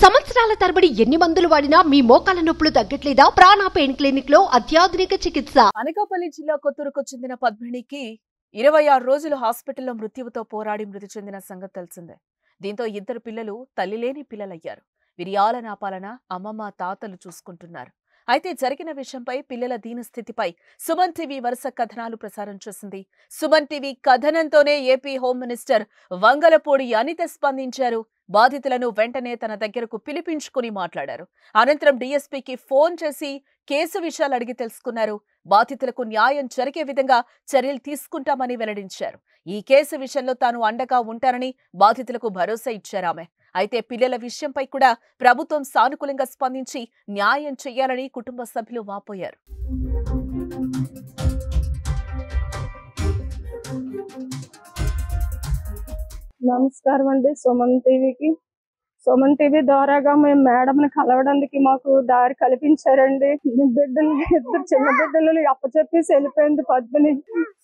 సంవత్సరాల తరబడి ఎన్ని మందులు వాడినా మీ మోకాల నొప్పులు తగ్గట్లేదా? ప్రాణ పెయిన్ క్లినిక్ లో అత్యాధునిక చికిత్స. అనకాపల్లి జిల్లా కొత్తూరుకు చెందిన పద్మినికి 26 రోజులు హాస్పిటల్లో మృత్యువుతో పోరాడి మృతి చెందిన సంగతి తెలిసిందే. దీంతో ఇద్దరు పిల్లలు తల్లిలేని పిల్లలయ్యారు. వీరి ఆలనాపాలన అమ్మమ్మ తాతలు చూసుకుంటున్నారు. అయితే జరిగిన విషయంపై పిల్లల దీనస్థితిపై సుమన్ టీవీ వరుస కథనాలు ప్రసారం చేసింది. సుమన్ టీవీ కథనంతోనే AP home minister Vangalapudi Anitha స్పందించారు. బాధితులను వెంటనే తన దగ్గరకు పిలిపించుకుని మాట్లాడారు. అనంతరం డీఎస్పీకి ఫోన్ చేసి కేసు విషయాలు అడిగి తెలుసుకున్నారు. బాధితులకు న్యాయం జరిగే విధంగా చర్యలు తీసుకుంటామని వెల్లడించారు. ఈ కేసు విషయంలో తాను అండగా ఉంటానని బాధితులకు భరోసా ఇచ్చారామె. అయితే పిల్లల విషయంపై కూడా ప్రభుత్వం సానుకూలంగా స్పందించి న్యాయం చేయాలని కుటుంబ సభ్యులు వాపోయారు. నమస్కారం అండి. సుమన్ టీవీ ద్వారాగా మేము మేడంని కలవడానికి మాకు దారి కల్పించారండి. బిడ్డలు ఇద్దరు చిన్న బిడ్డలు అప్పచెప్పేసి వెళ్ళిపోయింది పద్మిని.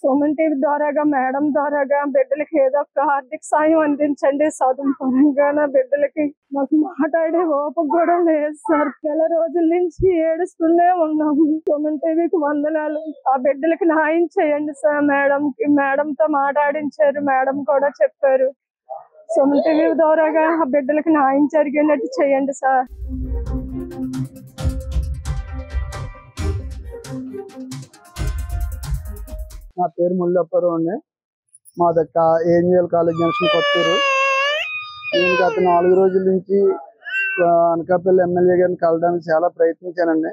సుమన్ టీవీ ద్వారాగా మేడం ద్వారాగా బిడ్డలకి ఏదో ఒక ఆర్థిక సాయం అందించండి. చదువు పరంగా బిడ్డలకి మాకు మాట్లాడే ఓపిక కూడా లేదు సార్. నెల రోజుల నుంచి ఏడుస్తూనే ఉన్నాము. సుమన్ టీవీకి వందనాలు. ఆ బిడ్డలకి న్యాయం చేయండి సార్. మేడంతో మాట్లాడించారు. మేడం కూడా చెప్పారు. సుమన్ టీవీ ద్వారాగా ఆ బిడ్డలకు న్యాయం జరిగేటట్టు చేయండి సార్. నా పేరు ముల్లప్పరావు అండి. మాది ఏంజిఎల్ కాలేజ్ జంక్షన్ కొత్తూరు. నేను గత 4 రోజుల నుంచి అనకాపల్లి ఎమ్మెల్యే గారిని కలవడానికి చాలా ప్రయత్నించానండి.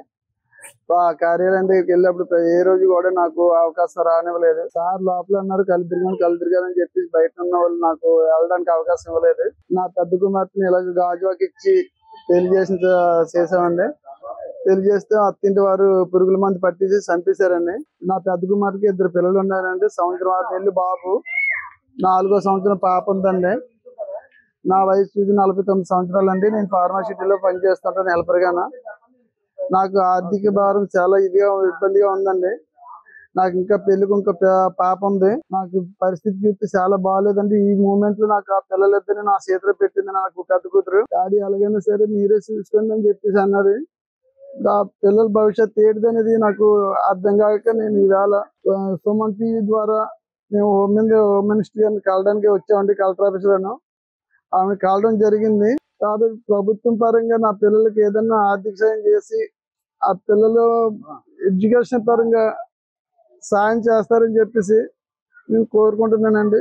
ఆ కార్యాలయం దగ్గరికి వెళ్ళినప్పుడు ఏ రోజు కూడా నాకు అవకాశం రానివ్వలేదు. సార్ లోపల ఉన్నారు, కలుదిరిగాని చెప్పేసి బయట ఉన్న వాళ్ళు నాకు వెళ్ళడానికి అవకాశం ఇవ్వలేదు. నా పెద్ద కుమార్తెని ఇలాగ గాజువాకి ఇచ్చి పెళ్లి చేసామండి. పెళ్లి చేస్తే అత్తింటి వారు పురుగుల మందు పట్టేసి చంపేశారండి. నా పెద్ద కుమార్తెకి 2 పిల్లలు ఉన్నారండి. సంవత్సరం 6 నెలలు బాబు, 4వ సంవత్సరం పాప ఉందండి. నా వయసు 49 సంవత్సరాలు అండి. నేను ఫార్మాసిటీలో పనిచేస్తుంటాను హెల్పర్గాను. నాకు ఆర్థిక భారం చాలా ఇబ్బందిగా ఉందండి. నాకు ఇంకా పెళ్లికి ఇంకా పాప ఉంది. నాకు పరిస్థితి చూస్తే చాలా బాగాలేదండి. ఈ మూమెంట్ లో నాకు ఆ పిల్లలిద్దరిని నా చేతిలో పెట్టింది నాకు పెద్ద కూతురు. డాడీ ఎలాగైనా సరే మీరే చూసుకోండి అని చెప్పేసి అన్నది. ఆ పిల్లల భవిష్యత్తు ఏంటిది అనేది నాకు అర్థం కాక నేను ఈవేళ సుమన్ టీవీ ద్వారా మేము హోమ్ మినిస్టర్ గారిని కలవడానికి వచ్చామండి. కలెక్టర్ ఆఫీసులను ఆమె కలవడం జరిగింది. కాబట్టి ప్రభుత్వం పరంగా నా పిల్లలకి ఏదన్నా ఆర్థిక సాయం చేసి ఆ పిల్లలు ఎడ్యుకేషన్ పరంగా సాయం చేస్తారని చెప్పేసి నేను కోరుకుంటున్నానండి.